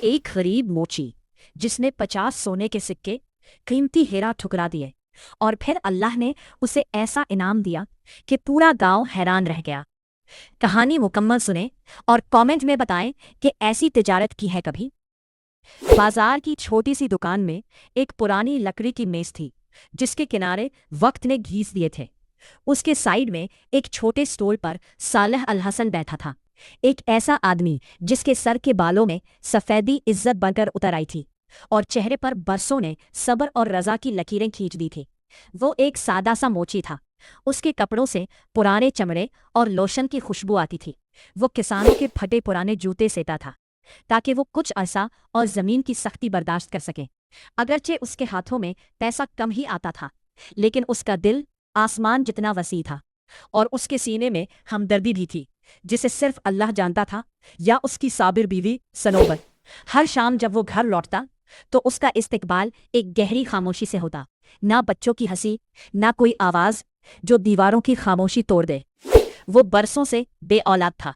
एक गरीब मोची जिसने 50 सोने के सिक्के कीमती हीरा ठुकरा दिए और फिर अल्लाह ने उसे ऐसा इनाम दिया कि पूरा गांव हैरान रह गया। कहानी मुकम्मल सुने और कमेंट में बताएं कि ऐसी तिजारत की है कभी। बाजार की छोटी सी दुकान में एक पुरानी लकड़ी की मेज थी जिसके किनारे वक्त ने घीस दिए थे। उसके साइड में एक छोटे स्टूल पर सालेह अल हसन बैठा था, एक ऐसा आदमी जिसके सर के बालों में सफ़ेदी इज्जत बनकर उतर आई थी और चेहरे पर बरसों ने सब्र और रज़ा की लकीरें खींच दी थी। वो एक सादा सा मोची था। उसके कपड़ों से पुराने चमड़े और लोशन की खुशबू आती थी। वो किसानों के फटे पुराने जूते सेता था ताकि वो कुछ अरसा और ज़मीन की सख्ती बर्दाश्त कर सके। अगरचे उसके हाथों में पैसा कम ही आता था, लेकिन उसका दिल आसमान जितना वसी था और उसके सीने में हमदर्दी भी थी जिसे सिर्फ अल्लाह जानता था, या उसकी साबिर बीवी सनोबर। हर शाम जब वो घर लौटता तो उसका इस्तकबाल एक गहरी खामोशी से होता। ना बच्चों की हंसी, ना कोई आवाज़ जो दीवारों की खामोशी तोड़ दे। वो बरसों से बे औलाद था।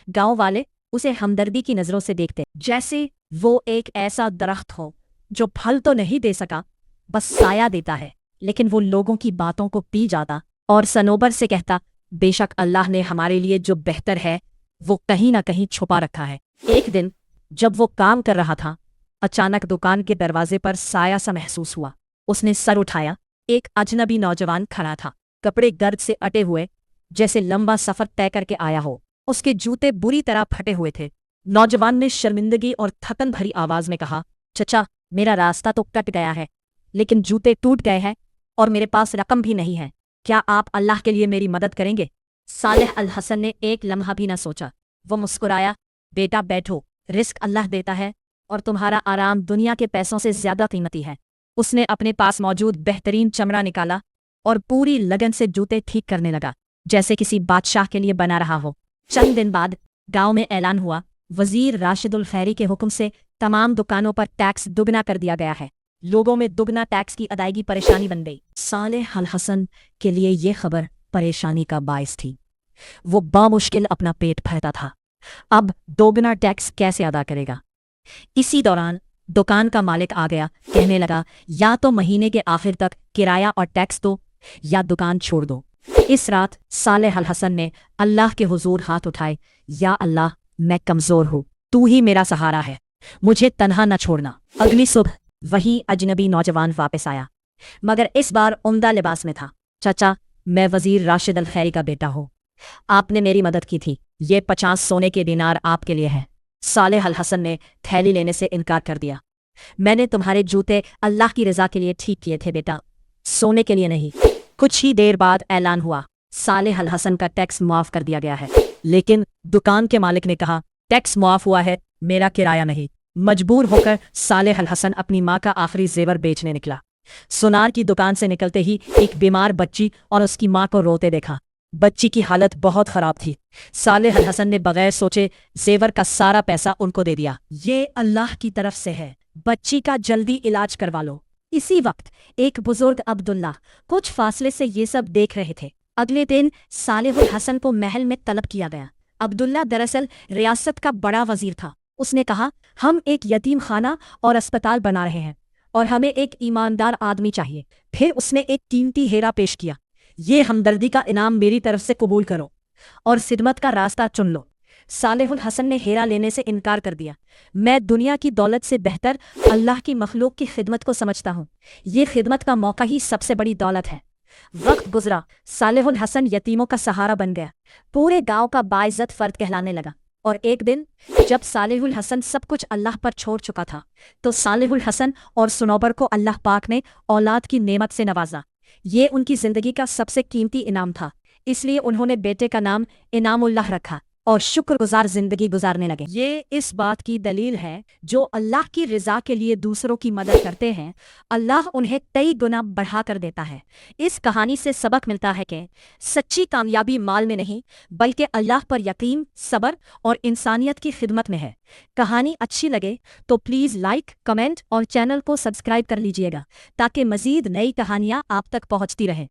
गांव वाले उसे हमदर्दी की नज़रों से देखते, जैसे वो एक ऐसा दरख्त हो जो फल तो नहीं दे सका, बस साया देता है। लेकिन वो लोगों की बातों को पी जाता और सनोबर से कहता, बेशक अल्लाह ने हमारे लिए जो बेहतर है वो कहीं ना कहीं छुपा रखा है। एक दिन जब वो काम कर रहा था, अचानक दुकान के दरवाजे पर साया सा महसूस हुआ। उसने सर उठाया। एक अजनबी नौजवान खड़ा था, कपड़े गर्द से अटे हुए, जैसे लंबा सफर तय करके आया हो। उसके जूते बुरी तरह फटे हुए थे। नौजवान ने शर्मिंदगी और थकन भरी आवाज में कहा, चचा, मेरा रास्ता तो कट गया है, लेकिन जूते टूट गए हैं और मेरे पास रकम भी नहीं है। क्या आप अल्लाह के लिए मेरी मदद करेंगे? सालेह अल हसन ने एक लम्हा भी न सोचा। वो मुस्कुराया, बेटा बैठो, रिस्क अल्लाह देता है और तुम्हारा आराम दुनिया के पैसों से ज्यादा कीमती है। उसने अपने पास मौजूद बेहतरीन चमड़ा निकाला और पूरी लगन से जूते ठीक करने लगा, जैसे किसी बादशाह के लिए बना रहा हो। चंद दिन बाद गांव में ऐलान हुआ, वजीर राशिदुल खैरी के हुक्म से तमाम दुकानों पर टैक्स दुगना कर दिया गया है। लोगों में दुगना टैक्स की अदायगी परेशानी बन गई। सालेह अल हसन के लिए ये खबर परेशानी का बायस थी। वो बामुश्किल अपना पेट भरता था। अब दोगुना टैक्स कैसे अदा करेगा? इसी दौरान दुकान का मालिक आ गया, कहने लगा, या तो महीने के आखिर तक किराया और टैक्स दो या दुकान छोड़ दो। इस रात सालेह अल हसन ने अल्लाह के हुजूर हाथ उठाए, या अल्लाह, मैं कमज़ोर हूँ, तू ही मेरा सहारा है, मुझे तन्हा न छोड़ना। अगली सुबह वही अजनबी नौजवान वापस आया, मगर इस बार उम्दा लिबास में था। चाचा, मैं वजीर राशिद अल खैरी का बेटा हूँ, आपने मेरी मदद की थी, ये 50 सोने के दिनार आपके लिए हैं। सालेह अल हसन ने थैली लेने से इनकार कर दिया। मैंने तुम्हारे जूते अल्लाह की रज़ा के लिए ठीक किए थे बेटा, सोने के लिए नहीं। कुछ ही देर बाद ऐलान हुआ, सालेह अल हसन का टैक्स मुआफ कर दिया गया है। लेकिन दुकान के मालिक ने कहा, टैक्स मुआफ हुआ है, मेरा किराया नहीं। मजबूर होकर सालेह अल हसन अपनी माँ का आखिरी जेवर बेचने निकला। सुनार की दुकान से निकलते ही एक बीमार बच्ची और उसकी माँ को रोते देखा। बच्ची की हालत बहुत खराब थी। सालेह अल हसन ने बगैर सोचे जेवर का सारा पैसा उनको दे दिया। ये अल्लाह की तरफ से है, बच्ची का जल्दी इलाज करवा लो। इसी वक्त एक बुजुर्ग अब्दुल्ला कुछ फासले से ये सब देख रहे थे। अगले दिन सालेह अल हसन को महल में तलब किया गया। अब्दुल्ला दरअसल रियासत का बड़ा वजीर था। उसने कहा, हम एक यतीम खाना और अस्पताल बना रहे हैं और हमें एक ईमानदार आदमी चाहिए। फिर उसने एक कीमती हीरा पेश किया। ये हमदर्दी का इनाम मेरी तरफ से कबूल करो और खिदमत का रास्ता चुन लो। सालेह अल हसन ने हीरा लेने से इनकार कर दिया। मैं दुनिया की दौलत से बेहतर अल्लाह की मखलूक की खिदमत को समझता हूँ। ये खिदमत का मौका ही सबसे बड़ी दौलत है। वक्त गुजरा, सालेह अल हसन यतीमों का सहारा बन गया। पूरे गांव का बाइज्जत फर्द कहलाने लगा। और एक दिन जब सालेह अल हसन सब कुछ अल्लाह पर छोड़ चुका था, तो सालेह अल हसन और सुनोबर को अल्लाह पाक ने औलाद की नेमत से नवाजा। ये उनकी जिंदगी का सबसे कीमती इनाम था, इसलिए उन्होंने बेटे का नाम इनामुल्लाह रखा और शुक्रगुजार जिंदगी गुजारने लगे। ये इस बात की दलील है, जो अल्लाह की रज़ा के लिए दूसरों की मदद करते हैं, अल्लाह उन्हें कई गुना बढ़ा कर देता है। इस कहानी से सबक मिलता है कि सच्ची कामयाबी माल में नहीं, बल्कि अल्लाह पर यकीन, सब्र और इंसानियत की खिदमत में है। कहानी अच्छी लगे तो प्लीज़ लाइक, कमेंट और चैनल को सब्सक्राइब कर लीजिएगा ताकि मज़ीद नई कहानियाँ आप तक पहुँचती रहें।